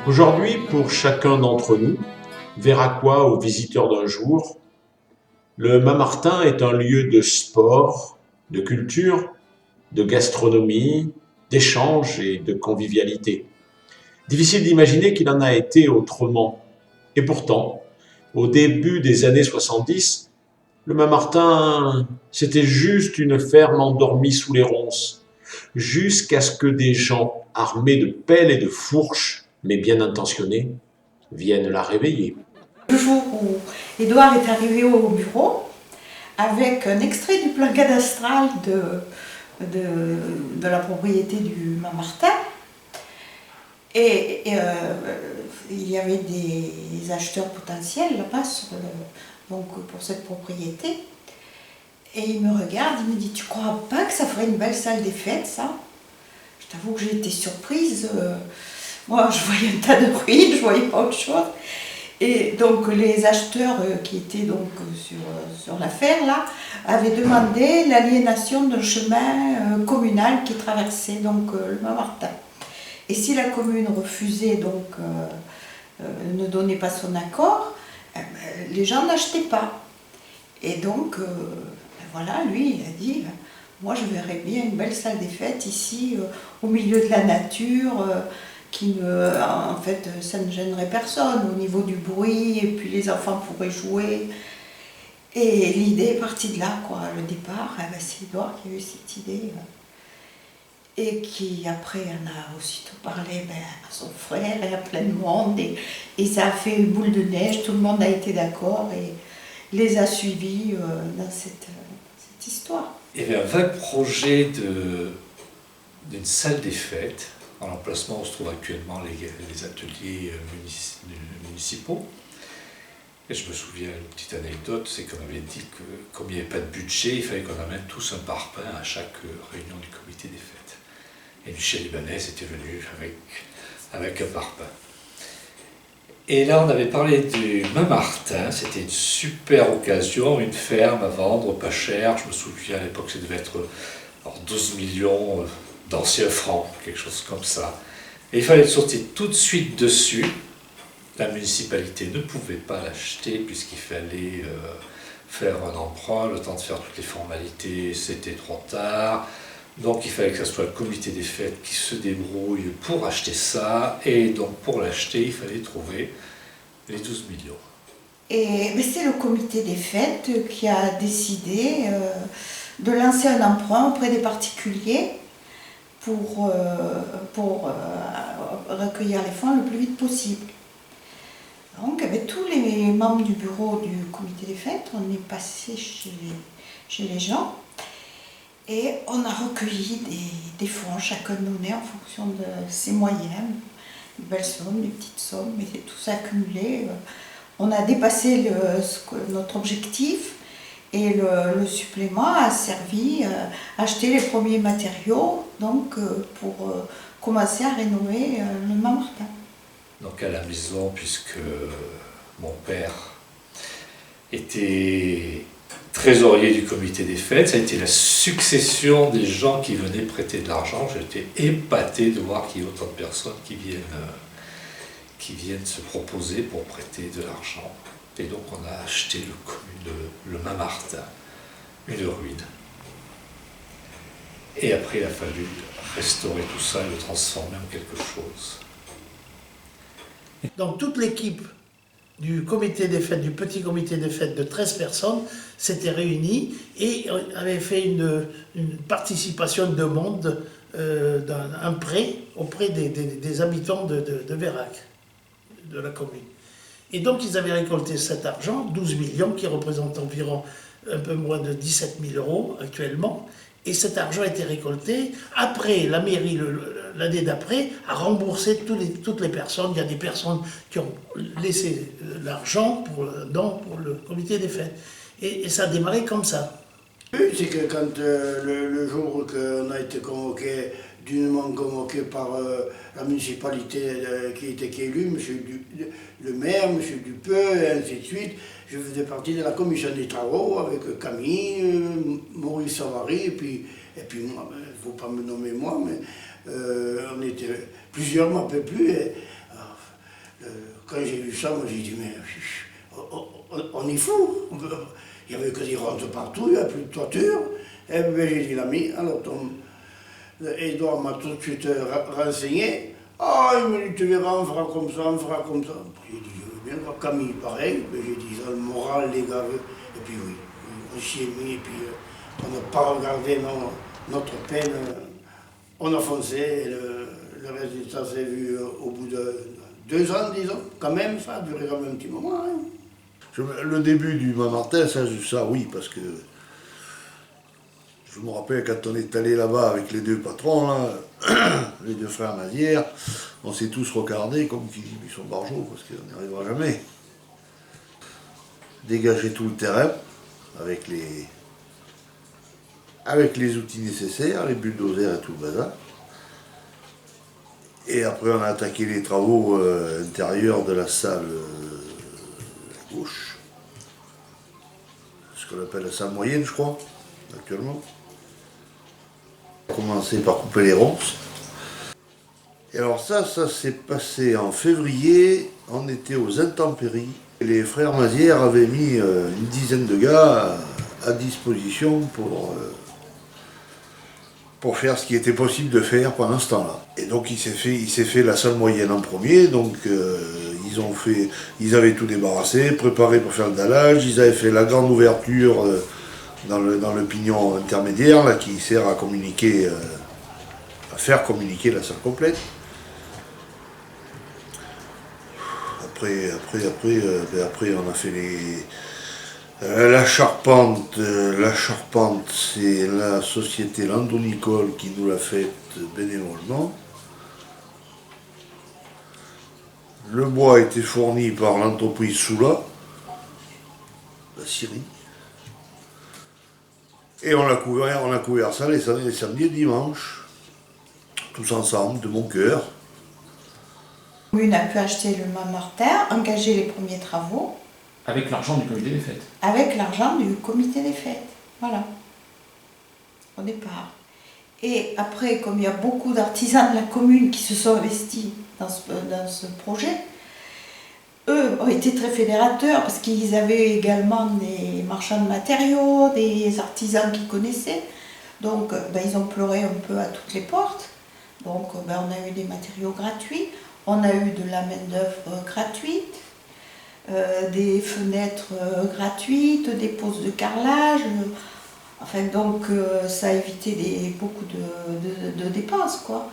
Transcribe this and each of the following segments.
Aujourd'hui, pour chacun d'entre nous, verra quoi aux visiteurs d'un jour, le Mamartin est un lieu de sport, de culture, de gastronomie, d'échange et de convivialité. Difficile d'imaginer qu'il en a été autrement. Et pourtant, au début des années 70, le Mamartin, c'était juste une ferme endormie sous les ronces, jusqu'à ce que des gens armés de pelles et de fourches, mais bien intentionnés, viennent la réveiller. Le jour où Édouard est arrivé au bureau, avec un extrait du plan cadastral de la propriété du Mamartin, il y avait des acheteurs potentiels là-bas pour cette propriété. Et il me regarde, il me dit: tu crois pas que ça ferait une belle salle des fêtes, ça? Je t'avoue que j'ai été surprise. Moi, je voyais un tas de ruines, je voyais pas autre chose. Et donc les acheteurs qui étaient donc sur l'affaire là avaient demandé l'aliénation d'un chemin communal qui traversait donc le Mont-Martin. Et si la commune refusait donc ne donnait pas son accord, les gens n'achetaient pas. Et donc voilà, lui il a dit: moi je verrais bien une belle salle des fêtes ici au milieu de la nature. En fait, ça ne gênerait personne au niveau du bruit, et puis les enfants pourraient jouer. Et l'idée est partie de là, quoi. Le départ, c'est Édouard qui a eu cette idée. Et qui, après, en a aussitôt parlé à son frère et à plein de monde. Et ça a fait une boule de neige, tout le monde a été d'accord et les a suivis dans cette histoire. Il y avait un vague projet d'une salle des fêtes, dans l'emplacement où se trouvent actuellement les ateliers municipaux. Et je me souviens, une petite anecdote, c'est qu'on avait dit que comme il n'y avait pas de budget, il fallait qu'on amène tous un parpaing à chaque réunion du comité des fêtes. Et Michel Ibanez était venu avec un parpaing. Et là, on avait parlé du Mamartin, c'était une super occasion, une ferme à vendre pas cher. Je me souviens à l'époque, ça devait être 12 millions d'anciens francs, quelque chose comme ça. Et il fallait sortir tout de suite dessus. La municipalité ne pouvait pas l'acheter puisqu'il fallait faire un emprunt, le temps de faire toutes les formalités, c'était trop tard. Donc il fallait que ce soit le comité des fêtes qui se débrouille pour acheter ça. Et donc pour l'acheter, il fallait trouver les 12 millions. Mais c'est le comité des fêtes qui a décidé de lancer un emprunt auprès des particuliers pour recueillir les fonds le plus vite possible. Donc avec tous les membres du bureau du comité des fêtes, on est passé chez les gens et on a recueilli des fonds, chacun donnait en fonction de ses moyens, des belles sommes, des petites sommes, mais c'est tout ça accumulé. On a dépassé notre objectif et le supplément a servi à acheter les premiers matériaux donc, pour commencer à rénover le Mont-Martin. Donc à la maison, puisque mon père était trésorier du comité des fêtes, ça a été la succession des gens qui venaient prêter de l'argent. J'étais épaté de voir qu'il y a autant de personnes qui viennent se proposer pour prêter de l'argent. Et donc on a acheté le Mamartin, une ruine. Et après il a fallu restaurer tout ça et le transformer en quelque chose. Donc toute l'équipe du comité des fêtes, du petit comité des fêtes de 13 personnes, s'était réunie et avait fait une participation de demande d'un prêt auprès des habitants de Vérac, de la commune. Et donc ils avaient récolté cet argent, 12 millions, qui représente environ un peu moins de 17 000 euros actuellement. Et cet argent a été récolté. Après, la mairie, l'année d'après, a remboursé toutes les personnes. Il y a des personnes qui ont laissé l'argent pour le comité des fêtes. Et ça a démarré comme ça. C'est que quand le jour qu'on a été convoqué, dignement convoqué par la municipalité qui était élue, le maire, M. Dupeux, et ainsi de suite, je faisais partie de la commission des travaux avec Camille, Maurice Savary, et puis moi, il ne faut pas me nommer moi, mais on était plusieurs, je ne m'en rappelle plus. quand j'ai vu ça, moi j'ai dit, mais on est fou. Il n'y avait que des ronces partout, il n'y avait plus de toiture. Et bien j'ai dit, l'ami, alors Edouard m'a tout de suite renseigné. Ah, il m'a dit, tu verras, on fera comme ça, on fera comme ça. J'ai dit, je veux bien voir Camille, pareil. Mais j'ai dit, ça, le moral, les gars. Et puis oui, on s'y est mis, et puis on n'a pas regardé notre peine. On a foncé, et le résultat s'est vu au bout de 2 ans, disons. Quand même, ça a duré quand même un petit moment. Hein. Le début du Mont-Martin, ça oui, parce que je me rappelle quand on est allé là-bas avec les 2 patrons, là, les 2 frères Mazières, on s'est tous regardés comme qu'ils sont barjots, parce qu'on n'y arrivera jamais. Dégager tout le terrain avec les outils nécessaires, les bulldozers et tout le bazar. Et après on a attaqué les travaux intérieurs de la salle gauche, ce qu'on appelle la salle moyenne, je crois, actuellement. On a commencé par couper les ronces. Et alors ça s'est passé en février, on était aux intempéries. Et les frères Mazières avaient mis une dizaine de gars à disposition pour faire ce qui était possible de faire pendant ce temps-là. Et donc il s'est fait la salle moyenne en premier, donc ils avaient tout débarrassé, préparé pour faire le dallage, ils avaient fait la grande ouverture dans le pignon intermédiaire là, qui sert à communiquer, à faire communiquer la salle complète. Après on a fait la charpente, c'est la société Landonicole qui nous l'a faite bénévolement. Le bois a été fourni par l'entreprise Soula, la Syrie. Et on a couvert ça les samedis et dimanches, tous ensemble, de bon cœur. La commune a pu acheter le Mont-Martin, engager les premiers travaux. Avec l'argent du comité des fêtes. Avec l'argent du comité des fêtes, voilà, au départ. Et après, comme il y a beaucoup d'artisans de la commune qui se sont investis dans ce projet, eux ont été très fédérateurs parce qu'ils avaient également des marchands de matériaux, des artisans qu'ils connaissaient. Donc ils ont pleuré un peu à toutes les portes. Donc on a eu des matériaux gratuits, on a eu de la main-d'œuvre gratuite. Des fenêtres gratuites, des poses de carrelage, enfin donc ça a évité beaucoup de dépenses quoi.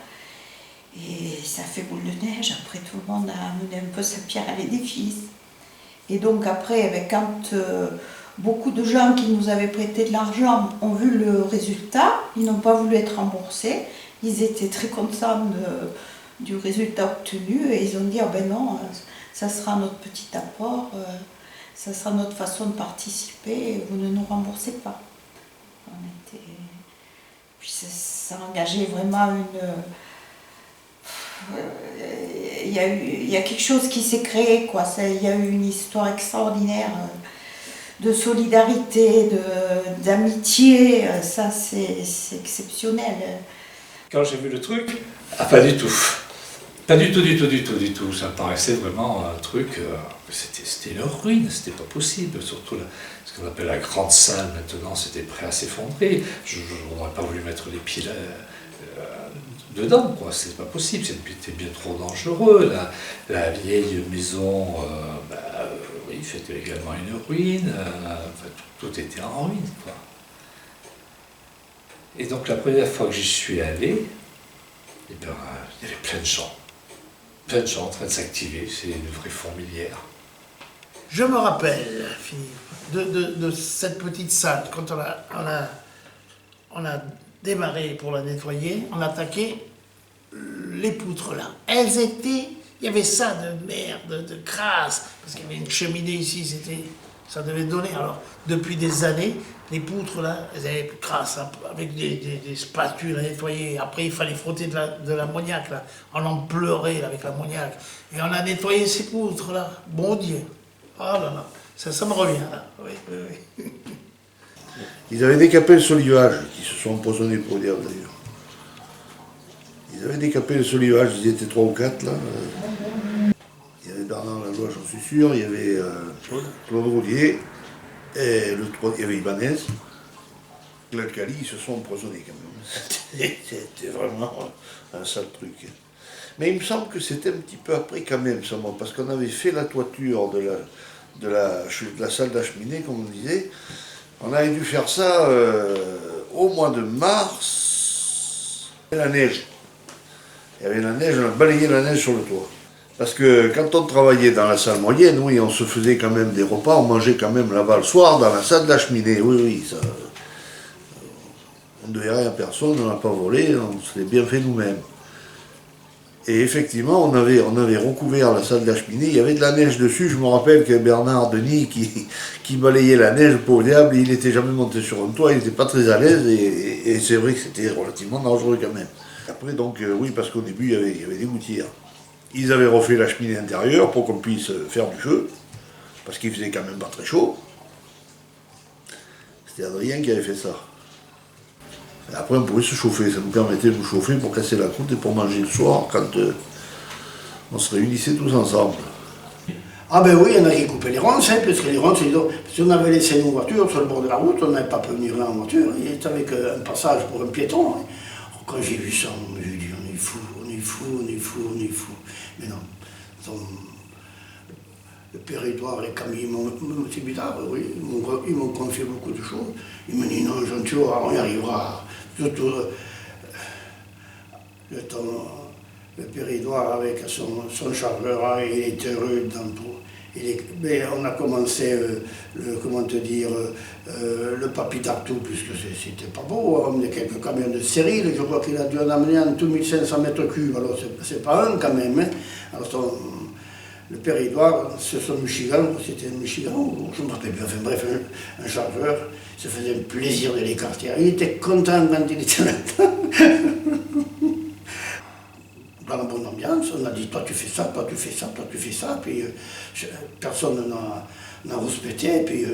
Et ça fait boule de neige, après tout le monde a amené un peu sa pierre à l'édifice. Et donc après, quand beaucoup de gens qui nous avaient prêté de l'argent ont vu le résultat, ils n'ont pas voulu être remboursés, ils étaient très contents du résultat obtenu et ils ont dit ben non, ça sera notre petit apport, ça sera notre façon de participer, vous ne nous remboursez pas. Puis ça a engagé vraiment il y a quelque chose qui s'est créé, quoi. Il y a eu une histoire extraordinaire de solidarité, d'amitié, ça c'est exceptionnel. Quand j'ai vu le truc, pas du tout. Pas du tout. Ça me paraissait vraiment un truc. C'était une ruine, c'était pas possible. Surtout ce qu'on appelle la grande salle maintenant, c'était prêt à s'effondrer. Je n'aurais pas voulu mettre les pieds dedans, quoi. C'est pas possible, c'était bien trop dangereux. La vieille maison, oui, c'était également une ruine. Tout était en ruine, quoi. Et donc la première fois que j'y suis allé, il y avait plein de gens. Plein de gens en train de s'activer, c'est une vraie fourmilière. Je me rappelle, Philippe, de cette petite salle, quand on a démarré pour la nettoyer, on attaquait les poutres là. Elles étaient, il y avait ça de merde, de crasse, parce qu'il y avait une cheminée ici, ça devait donner. Alors, depuis des années, les poutres là, elles avaient crasse, avec des spatules à nettoyer. Après, il fallait frotter de l'ammoniac là. On en pleurait là, avec l'ammoniac. Et on a nettoyé ces poutres là. Bon Dieu. Oh là là, ça me revient là. Oui. Ils avaient décapé le solivage, qui se sont empoisonnés pour dire d'ailleurs. Ils avaient décapé le solivage, ils étaient 3 ou 4 là. Il y avait culture, il y avait Claude Roulier, et il y avait Ibanez. L'Alcali, ils se sont empoisonnés quand même. C'était vraiment un sale truc. Mais il me semble que c'était un petit peu après quand même seulement, parce qu'on avait fait la toiture de la salle d'acheminée, comme on disait. On avait dû faire ça au mois de mars. La neige. Il y avait la neige, on a balayé la neige sur le toit. Parce que quand on travaillait dans la salle moyenne, oui, on se faisait quand même des repas, on mangeait quand même là-bas le soir dans la salle d'acheminée. Oui, oui, ça. On ne devait rien à personne, on n'a pas volé, on se l'est bien fait nous-mêmes. Et effectivement, on avait recouvert la salle d'acheminée, il y avait de la neige dessus. Je me rappelle que Bernard Denis, qui balayait la neige, le pauvre diable, il n'était jamais monté sur un toit, il n'était pas très à l'aise, et c'est vrai que c'était relativement dangereux quand même. Après, donc, oui, parce qu'au début, il y avait des gouttières. Ils avaient refait la cheminée intérieure pour qu'on puisse faire du feu, parce qu'il faisait quand même pas très chaud. C'était Adrien qui avait fait ça. Et après, on pouvait se chauffer, ça nous permettait de nous chauffer pour casser la croûte et pour manger le soir quand on se réunissait tous ensemble. Ah ben oui, il y en a qui coupaient les ronces, hein, parce que les ronces, si on avait laissé nos voitures sur le bord de la route, on n'avait pas pu venir là en voiture, il était avec un passage pour un piéton. Hein. Quand j'ai vu ça, on m'a dit, on est fou, on est fou, on est fou, on est fou. Mais non, le père Édouard et Camille, mon petit bidard, oui, ils m'ont confié beaucoup de choses. Ils m'ont dit, non, Jean, tu vois, on y arrivera. Surtout, le père Édouard avec son chargeur, il est heureux dans tout. Mais on a commencé, le papy d'Artou, puisque c'était pas beau, on amenait quelques camions de stérile, je crois qu'il a dû en amener en tout 1500 mètres cubes, alors c'est pas un quand même. Hein. Alors le père Édouard, c'est son Michigan, c'était un Michigan, je ne me rappelle plus, enfin bref, un chargeur, ça faisait un plaisir de l'écarter. Il était content quand il était là-dedans. Dans la bonne ambiance, on a dit toi tu fais ça, toi tu fais ça, toi tu fais ça, puis personne n'a rouspété, puis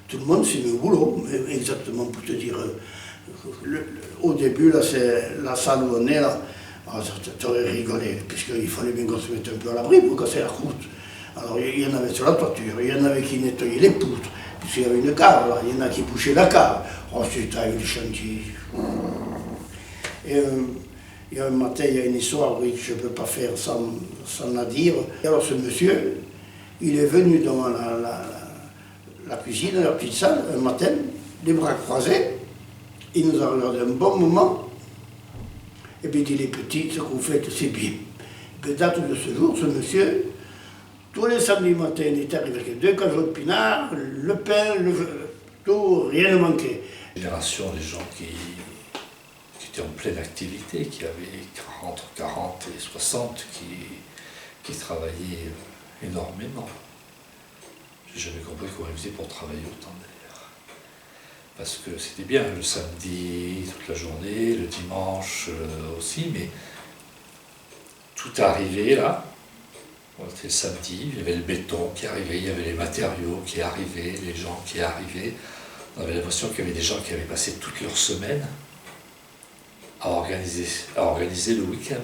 tout le monde s'est mis au boulot, exactement pour te dire. Au début, là, c'est la salle où on est là, tu aurais rigolé, puisqu'il fallait bien qu'on se mette un peu à l'abri pour casser la croûte. Alors il y en avait sur la toiture, il y en avait qui nettoyaient les poutres, puisqu'il y avait une cave là, il y en a qui bouchaient la cave. Ensuite, avec les chantiers. Et il y a un matin, il y a une histoire, oui, que je ne peux pas faire sans la dire. Et alors ce monsieur, il est venu dans la cuisine, la petite salle, un matin, les bras croisés. Il nous a regardé un bon moment. Et puis il dit, les petits, ce que vous faites, c'est bien. Et date de ce jour, ce monsieur, tous les samedis matins, il était arrivé avec 2 cajots de pinard, le pain, tout, rien ne manquait. Génération des gens qui étaient en pleine activité, qui avaient entre 40 et 60, qui travaillaient énormément. J'ai jamais compris comment ils faisaient pour travailler autant d'ailleurs. Parce que c'était bien le samedi, toute la journée, le dimanche aussi, mais tout arrivait là. C'était samedi, il y avait le béton qui arrivait, il y avait les matériaux qui arrivaient, les gens qui arrivaient. On avait l'impression qu'il y avait des gens qui avaient passé toute leur semaine à organiser le week-end.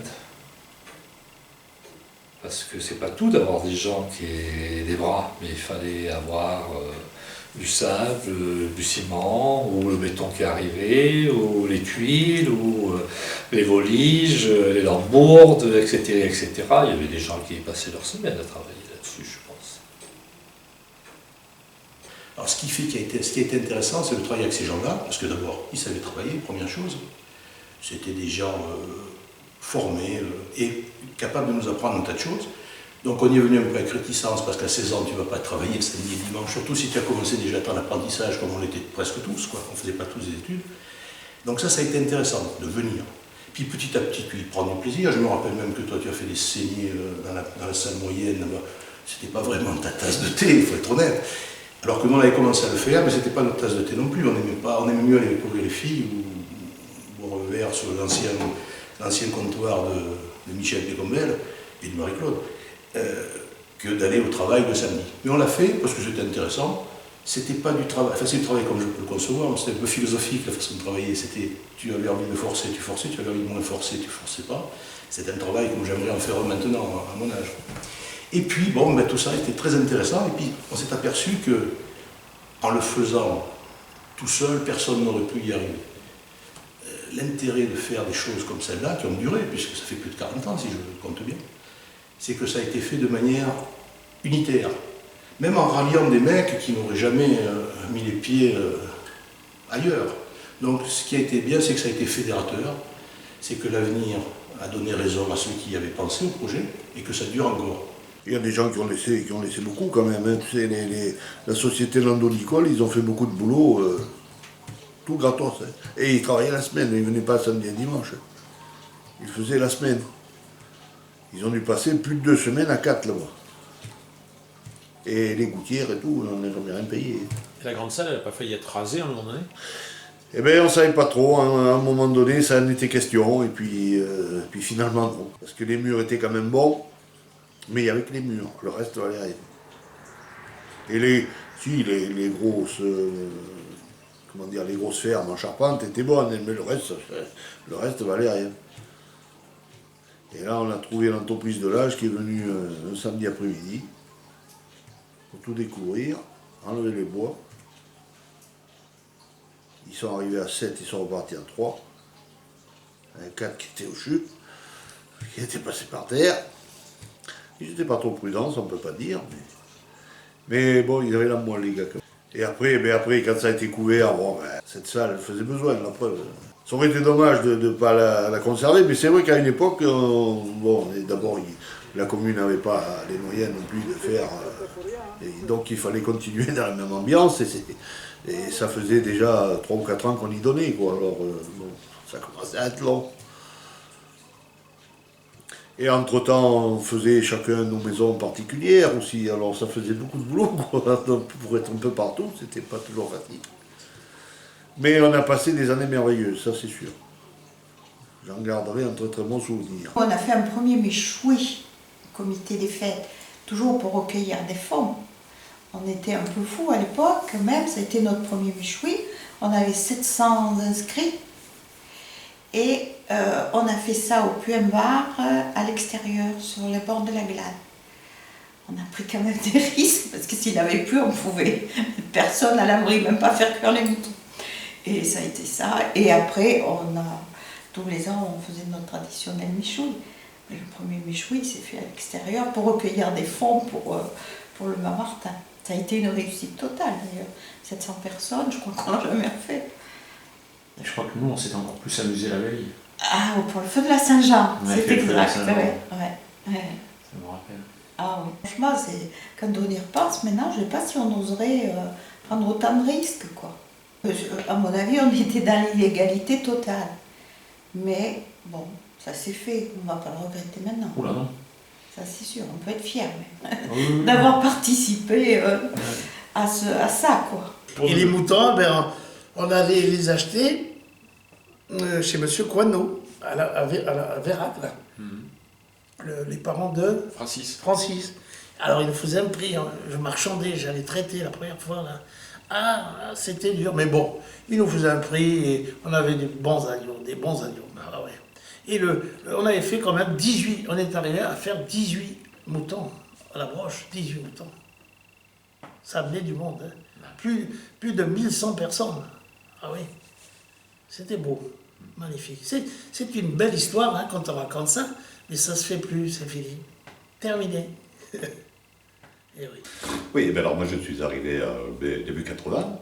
Parce que c'est pas tout d'avoir des gens qui aient des bras, mais il fallait avoir du sable, du ciment, ou le béton qui arrivait, ou les tuiles, ou les voliges, les lambourdes, etc., etc. Il y avait des gens qui passaient leur semaine à travailler là-dessus, je pense. Alors ce qui était intéressant, c'est de travailler avec ces gens-là, parce que d'abord, ils savaient travailler, première chose. C'était des gens formés et capables de nous apprendre un tas de choses. Donc on y est venu un peu avec réticence, parce qu'à 16 ans, tu ne vas pas travailler le samedi et dimanche, surtout si tu as commencé déjà ton apprentissage, comme on l'était presque tous, quoi. On ne faisait pas tous des études. Donc ça a été intéressant, de venir. Puis petit à petit, tu y prends du plaisir. Je me rappelle même que toi, tu as fait des saignées dans la salle moyenne. C'était pas vraiment ta tasse de thé, il faut être honnête. Alors que nous, on avait commencé à le faire, mais c'était pas notre tasse de thé non plus. On aimait mieux aller découvrir les filles, ou boire un verre sur l'ancien comptoir de Michel Pécombel et de Marie-Claude, que d'aller au travail le samedi. Mais on l'a fait parce que c'était intéressant. C'était pas du travail, enfin c'est du travail comme je peux le concevoir, mais c'était un peu philosophique la façon de travailler. C'était, tu avais envie de forcer, tu forçais, tu avais envie de moins forcer, tu forçais pas. C'était un travail comme j'aimerais en faire maintenant, à mon âge. Et puis, bon, ben, tout ça était très intéressant. Et puis, on s'est aperçu que en le faisant tout seul, personne n'aurait pu y arriver. L'intérêt de faire des choses comme celle-là, qui ont duré, puisque ça fait plus de 40 ans, si je compte bien, c'est que ça a été fait de manière unitaire. Même en ralliant des mecs qui n'auraient jamais mis les pieds ailleurs. Donc, ce qui a été bien, c'est que ça a été fédérateur. C'est que l'avenir a donné raison à ceux qui avaient pensé au projet et que ça dure encore. Il y a des gens qui ont laissé beaucoup quand même. Hein. Tu sais, la société Lando Nicole, ils ont fait beaucoup de boulot, tout gratos. Hein. Et ils travaillaient la semaine, ils ne venaient pas samedi et dimanche. Ils faisaient la semaine. Ils ont dû passer plus de 2 semaines à 4 là-bas. Et les gouttières et tout, on n'a jamais rien payé. Et la grande salle, elle n'a pas failli être rasée à un moment donné? Eh bien, on ne savait pas trop. Hein. À un moment donné, ça en était question. Et puis finalement, non. Parce que les murs étaient quand même bons. Mais il n'y avait que les murs. Le reste valait rien. Et les grosses... les grosses fermes en charpente étaient bonnes. Mais le reste valait rien. Et là, on a trouvé l'entreprise de l'âge qui est venue un samedi après-midi. Pour tout découvrir, enlever les bois. Ils sont arrivés à 7, ils sont repartis à 3. Un 4 qui était au chute, qui était passé par terre. Ils n'étaient pas trop prudents, ça on ne peut pas dire. Mais bon, ils avaient la moelle, les gars. Et après, quand ça a été couvert, bon, cette salle, elle faisait besoin, la preuve. Ça aurait été dommage de ne pas la conserver, mais c'est vrai qu'à une époque, d'abord, la commune n'avait pas les moyens non plus de faire. Et donc il fallait continuer dans la même ambiance. Et ça faisait déjà 3 ou 4 ans qu'on y donnait, quoi. Alors, ça commençait à être long. Et entre-temps, on faisait chacun nos maisons particulières aussi. Alors ça faisait beaucoup de boulot, quoi. Donc, pour être un peu partout, c'était pas toujours facile. Mais on a passé des années merveilleuses, ça c'est sûr. J'en garderai un très très bon souvenir. On a fait un premier méchoui, comité des fêtes, toujours pour recueillir des fonds. On était un peu fous à l'époque, même, ça a été notre premier méchoui. On avait 700 inscrits. Et on a fait ça au Puy-en-Bar, à l'extérieur, sur les bords de la Glane. On a pris quand même des risques, parce que s'il n'avait plus, on pouvait personne à l'abri, même pas faire cuire les moutons. Et ça a été ça. Et après, tous les ans, on faisait notre traditionnel méchoui. Mais le premier méchoui s'est fait à l'extérieur pour recueillir des fonds pour le Mont-Martin. Ça a été une réussite totale d'ailleurs. 700 personnes, je crois qu'on l'a jamais refait. Et je crois que nous, on s'était encore plus amusé la veille. Ah, pour le feu de la Saint-Jean, On a c'est fait le feu de la exact. Saint-Jean. Ouais. Ça me rappelle. Ah oui. Franchement, quand on y repense maintenant, je ne sais pas si on oserait prendre autant de risques, quoi. À mon avis, on était dans l'illégalité totale. Mais bon, ça s'est fait, on ne va pas le regretter maintenant. Oula, non. Ça c'est sûr, on peut être fier même, Oui. d'avoir participé à ça, quoi. Et les moutons, on allait les acheter chez M. Coineau, à Vérac, là. Les parents de Francis. Alors il nous faisait un prix, hein. Je marchandais, j'allais traiter la première fois, là. Ah, c'était dur, mais bon, il nous faisait un prix et on avait des bons agneaux. Ah ouais. Et on avait fait quand même 18, on est arrivé à faire 18 moutons à la broche, 18 moutons. Ça amenait du monde, hein. Plus de 1100 personnes. Ah oui, c'était beau, magnifique. C'est une belle histoire hein, quand on raconte ça, mais ça se fait plus, c'est fini. Terminé. Et oui. Oui, ben alors moi je suis arrivé début 80.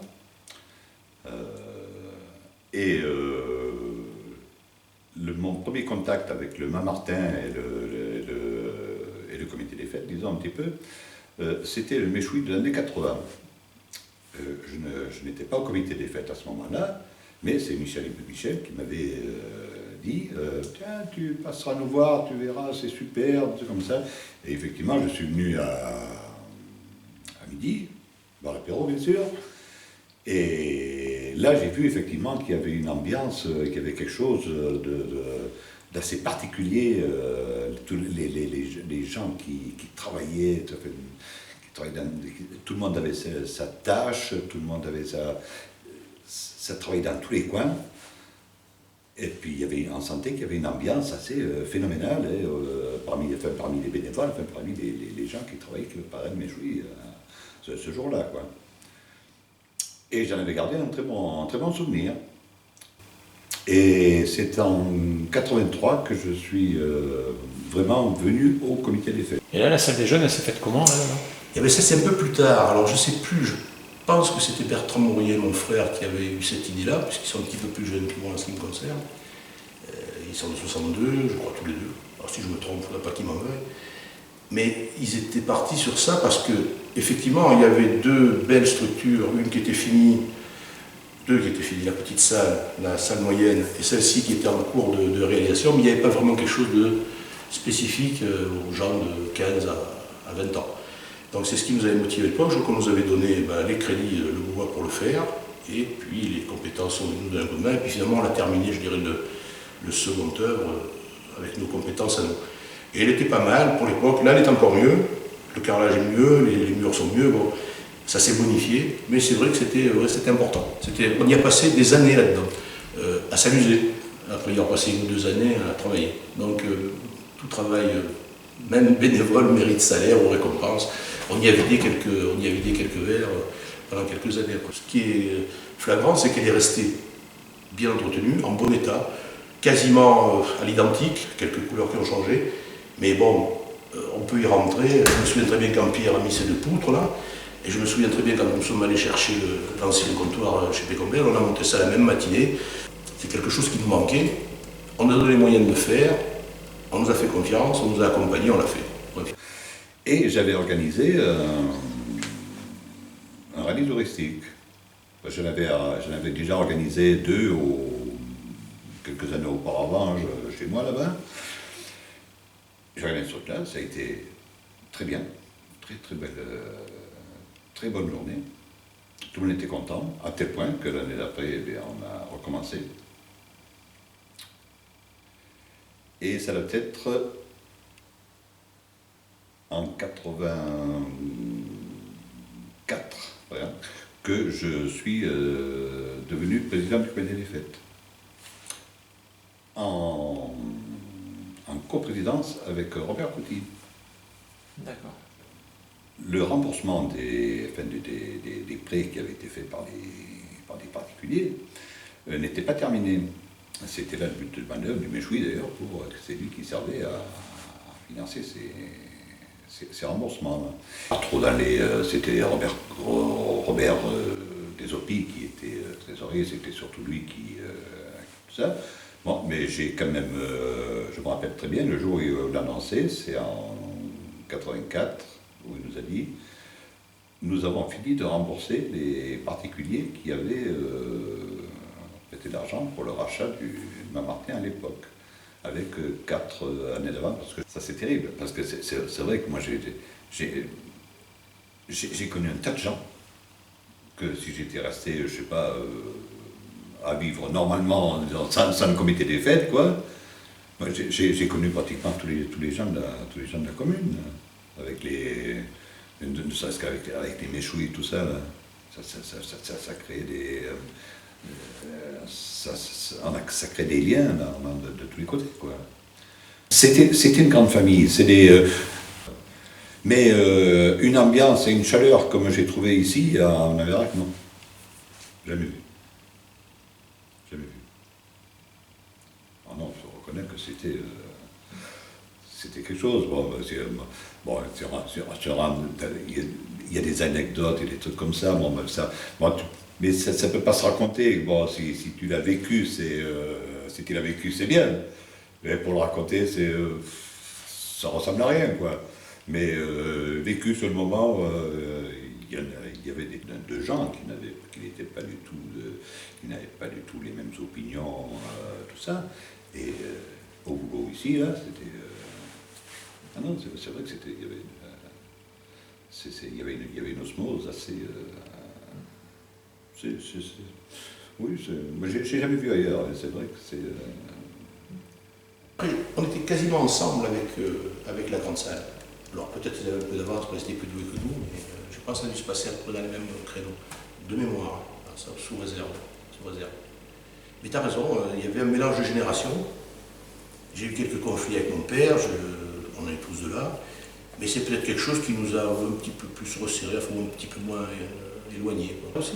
Mon premier contact avec le Mont-Martin et le comité des fêtes, disons un petit peu, c'était le méchoui de l'année 80. Je n'étais pas au comité des fêtes à ce moment-là, mais c'est Michel qui m'avait dit tiens, tu passeras nous voir, tu verras, c'est super, c'est comme ça. Et effectivement, je suis venu à midi, dans l'apéro bien sûr, et là j'ai vu effectivement qu'il y avait une ambiance, qu'il y avait quelque chose d'assez particulier, tous les gens qui travaillaient, tout le monde avait sa tâche, tout le monde avait ça travaillait dans tous les coins. Et puis on sentait qu'il y avait une ambiance assez phénoménale, enfin, parmi les bénévoles, enfin, parmi les gens qui travaillaient avec le parrain de Méchoui ce jour-là, quoi. Et j'en avais gardé un très bon souvenir. Et c'est en 83 que je suis vraiment venu au comité des fêtes. Et là, la salle des jeunes, elle s'est faite comment, là, là? Et bien ça c'est un peu plus tard, alors je sais plus, je pense que c'était Bertrand Mourier, mon frère, qui avait eu cette idée-là, puisqu'ils sont un petit peu plus jeunes que moi en ce qui me concerne. Ils sont de 62, je crois tous les deux. Alors si je me trompe, il ne faudra pas qu'ils m'en veuillent. Mais ils étaient partis sur ça parce que, effectivement, il y avait deux belles structures, une qui était finie, deux qui étaient finies, la petite salle, la salle moyenne, et celle-ci qui était en cours de réalisation, mais il n'y avait pas vraiment quelque chose de spécifique aux gens de 15 à 20 ans. Donc c'est ce qui nous avait motivé à l'époque, qu'on nous avait donné les crédits, le pouvoir pour le faire, et puis les compétences sont venues d'un coup de main, et puis finalement on a terminé, je dirais, le second œuvre avec nos compétences à nous. Et elle était pas mal pour l'époque, là elle est encore mieux, le carrelage est mieux, les murs sont mieux, bon, ça s'est bonifié, mais c'est vrai que c'était important. On y a passé des années là-dedans, à s'amuser, après y avoir passé 1 ou 2 années à travailler. Donc tout travail, même bénévole, mérite salaire ou récompense. On y a vidé quelques verres pendant quelques années. Ce qui est flagrant, c'est qu'elle est restée bien entretenue, en bon état, quasiment à l'identique, quelques couleurs qui ont changé, mais bon, on peut y rentrer. Je me souviens très bien quand Pierre a mis ces 2 poutres là, et je me souviens très bien quand nous sommes allés chercher l'ancien comptoir chez Pécombert, on a monté ça la même matinée. C'est quelque chose qui nous manquait. On a donné les moyens de le faire, on nous a fait confiance, on nous a accompagnés, on l'a fait. Bref. Et j'avais organisé un rallye touristique. J'en avais déjà organisé 2 quelques années auparavant chez moi là-bas. J'ai organisé ce truc-là, ça a été très bien, très belle, très bonne journée. Tout le monde était content, à tel point que l'année d'après, on a recommencé. Et ça doit être en 84 voilà, que je suis devenu président du comité des fêtes. En coprésidence avec Robert Couty. D'accord. Le remboursement des prêts qui avaient été faits par des particuliers n'était pas terminé. C'était là le but de manœuvre du Méchoui d'ailleurs, c'est lui qui servait à financer ces remboursements. Pas trop dans c'était Robert Desopis qui était trésorier, c'était surtout lui qui tout ça. Bon, mais j'ai quand même, je me rappelle très bien, le jour où il l'a annoncé, c'est en 84, où il nous a dit, nous avons fini de rembourser les particuliers qui avaient prêté de l'argent pour le rachat du Mont-Martin à l'époque, avec 4 années d'avant, parce que ça c'est terrible, parce que c'est vrai que moi j'ai connu un tas de gens, que si j'étais resté, je sais pas, à vivre normalement sans le comité des fêtes, quoi. Moi, j'ai connu pratiquement tous les gens de la commune, avec ne serait-ce qu'avec les Méchouis et tout ça, là. Ça crée ça crée des liens de tous les côtés, quoi. C'était une grande famille, mais une ambiance et une chaleur comme j'ai trouvé ici en Aveyrac, non, jamais vu. Jamais vu. Ah non, il faut reconnaître que c'était quelque chose. Il y a des anecdotes et des trucs comme ça. Mais ça ne peut pas se raconter. Bon, si tu l'as vécu, si tu l'as vécu, c'est bien. Mais pour le raconter, ça ressemble à rien, quoi. Mais vécu sur le moment, il y avait deux gens qui n'étaient pas du tout, qui n'avaient pas du tout les mêmes opinions, tout ça. Et au boulot ici, là, c'était. Ah non, c'est vrai que c'était. Il y avait une osmose assez. Oui, moi j'ai jamais vu ailleurs. C'est vrai que c'est. On était quasiment ensemble avec la grande salle. Alors peut-être qu'ils avaient un peu d'avance, parce qu'ils étaient plus doués que nous, mais je pense que ça a dû se passer un peu dans les mêmes créneaux. De mémoire, ça, sous réserve. Mais tu as raison, il y avait un mélange de générations. J'ai eu quelques conflits avec mon père, on est tous là. Mais c'est peut-être quelque chose qui nous a un petit peu plus resserrés, enfin un petit peu moins éloignés aussi.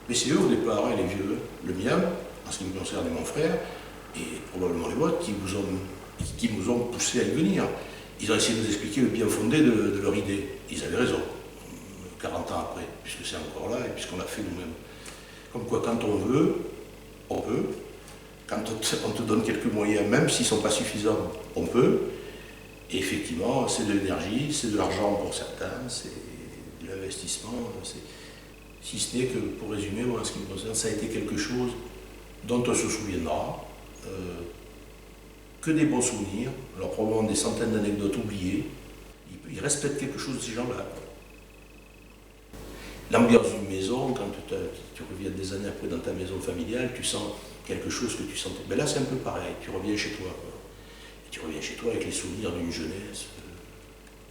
Mais c'est eux au départ, hein, les vieux, le mien, en ce qui me concerne et mon frère, et probablement les vôtres, qui nous ont poussés à y venir. Ils ont essayé de nous expliquer le bien fondé de leur idée. Ils avaient raison, 40 ans après, puisque c'est encore là et puisqu'on l'a fait nous-mêmes. Comme quoi, quand on veut, on peut. Quand on te donne quelques moyens, même s'ils ne sont pas suffisants, on peut. Et effectivement, c'est de l'énergie, c'est de l'argent pour certains, c'est de l'investissement. Si ce n'est que, pour résumer, moi, en ce qui me concerne, ça a été quelque chose dont on se souviendra, que des bons souvenirs, alors probablement des centaines d'anecdotes oubliées. Il reste peut-être quelque chose de ces gens-là. L'ambiance d'une maison, quand tu reviens des années après dans ta maison familiale, tu sens quelque chose que tu sentais. Ben là, c'est un peu pareil, tu reviens chez toi. Et tu reviens chez toi avec les souvenirs d'une jeunesse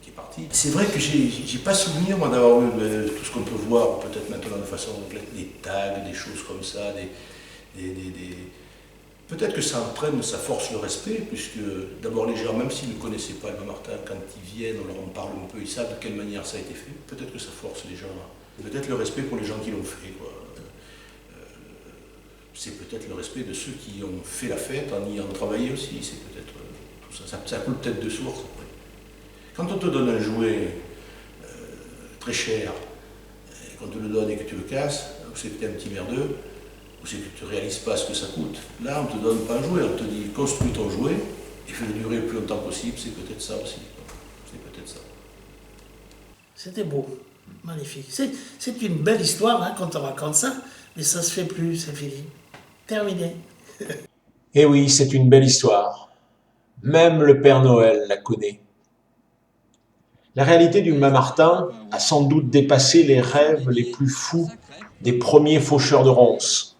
qui est partie. C'est vrai que j'ai pas souvenir, moi, d'avoir eu tout ce qu'on peut voir, peut-être maintenant de façon des tags, des choses comme ça, peut-être que ça entraîne, ça force le respect, puisque d'abord les gens, même s'ils ne connaissaient pas Albin Martin, quand ils viennent, on leur en parle un peu, ils savent de quelle manière ça a été fait. Peut-être que ça force les gens. Peut-être le respect pour les gens qui l'ont fait, quoi. C'est peut-être le respect de ceux qui ont fait la fête en y ayant travaillé aussi. C'est peut-être tout ça. Ça coule peut-être de source après. Quand on te donne un jouet très cher, et qu'on te le donne et que tu le casses, ou c'est que tu es un petit merdeux, ou c'est que tu ne réalises pas ce que ça coûte. Là, on ne te donne pas un jouet, on te dit construis ton jouet et fais-le durer le plus longtemps possible. C'est peut-être ça aussi. C'est peut-être ça. C'était beau, magnifique. C'est une belle histoire hein, quand on raconte ça, mais ça se fait plus, c'est fini. Terminé. Eh oui, c'est une belle histoire. Même le Père Noël la connaît. La réalité du Mamartin a sans doute dépassé les rêves les plus fous des premiers faucheurs de ronces.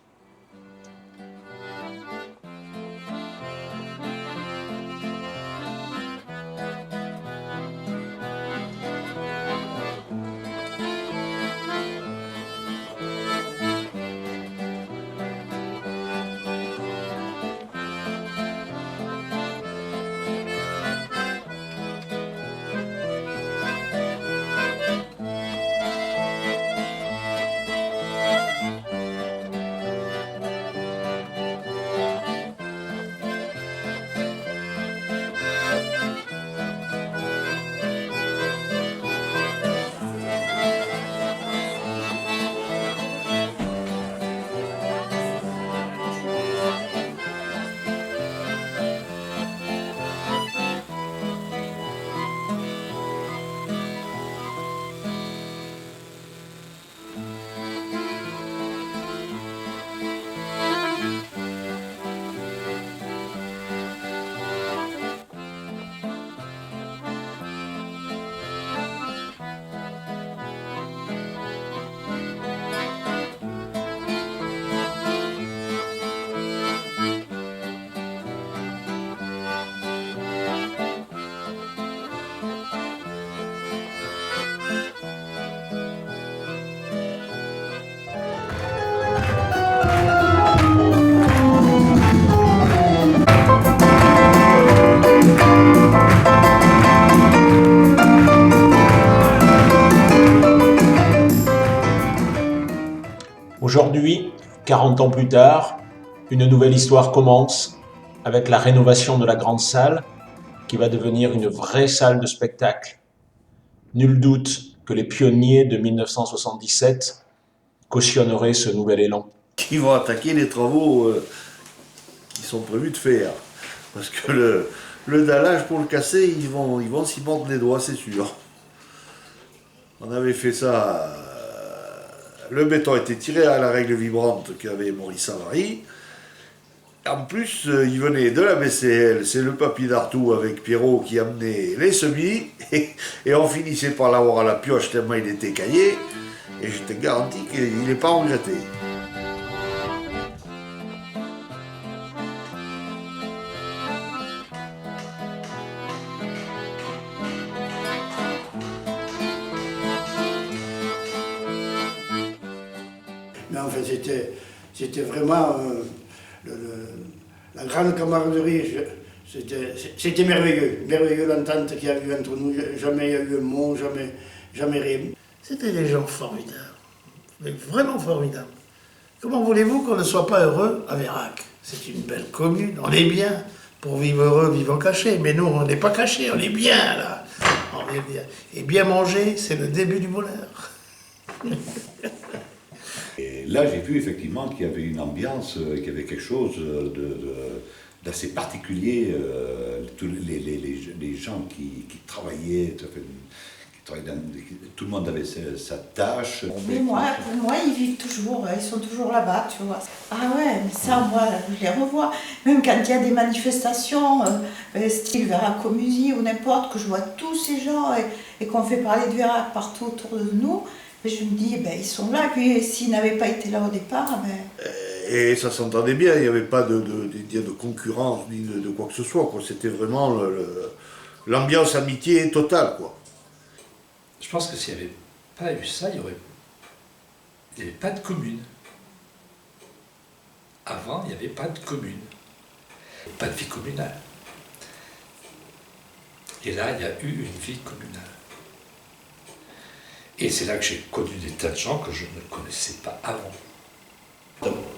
Aujourd'hui, 40 ans plus tard, une nouvelle histoire commence avec la rénovation de la grande salle qui va devenir une vraie salle de spectacle. Nul doute que les pionniers de 1977 cautionneraient ce nouvel élan. Qui vont attaquer les travaux qui sont prévus de faire. Parce que le dallage pour le casser, ils vont s'y mordre les doigts, c'est sûr. On avait fait ça. Le béton était tiré à la règle vibrante qu'avait Maurice Savary. En plus, il venait de la BCL, c'est le papy d'Artout avec Pierrot qui amenait les semis, et on finissait par l'avoir à la pioche tellement il était caillé, et je te garantis qu'il n'est pas regretté. Mais enfin, c'était vraiment la grande camaraderie. C'était merveilleux, merveilleux l'entente qu'il y a eu entre nous. Jamais il y a eu un mot, jamais rien. C'était des gens formidables, mais vraiment formidables. Comment voulez-vous qu'on ne soit pas heureux à Vérac? C'est une belle commune, on est bien. Pour vivre heureux, vivons cachés. Mais nous, on n'est pas cachés, on est bien là. On est bien. Et bien manger, c'est le début du bonheur. Et là, j'ai vu effectivement qu'il y avait une ambiance, qu'il y avait quelque chose d'assez particulier. Tous les gens qui travaillaient, tout le monde avait sa tâche. Mais moi, ils vivent toujours, ils sont toujours là-bas, tu vois. Ah ouais, mais ça, moi, je les revois. Même quand il y a des manifestations, style Véracomusie ou n'importe, que je vois tous ces gens et qu'on fait parler de Vérac partout autour de nous, et je me dis, ben, ils sont là. Et puis, s'ils n'avaient pas été là au départ, ben... Et ça s'entendait bien, il n'y avait pas de concurrence ni de quoi que ce soit, quoi. C'était vraiment l'ambiance amitié totale, quoi. Je pense que s'il n'y avait pas eu ça, il n'y avait pas de commune. Avant, il n'y avait pas de commune. Pas de vie communale. Et là, il y a eu une vie communale. Et c'est là que j'ai connu des tas de gens que je ne connaissais pas avant.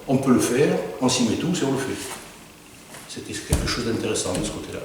On peut le faire, on s'y met tous et on le fait. C'était quelque chose d'intéressant de ce côté-là.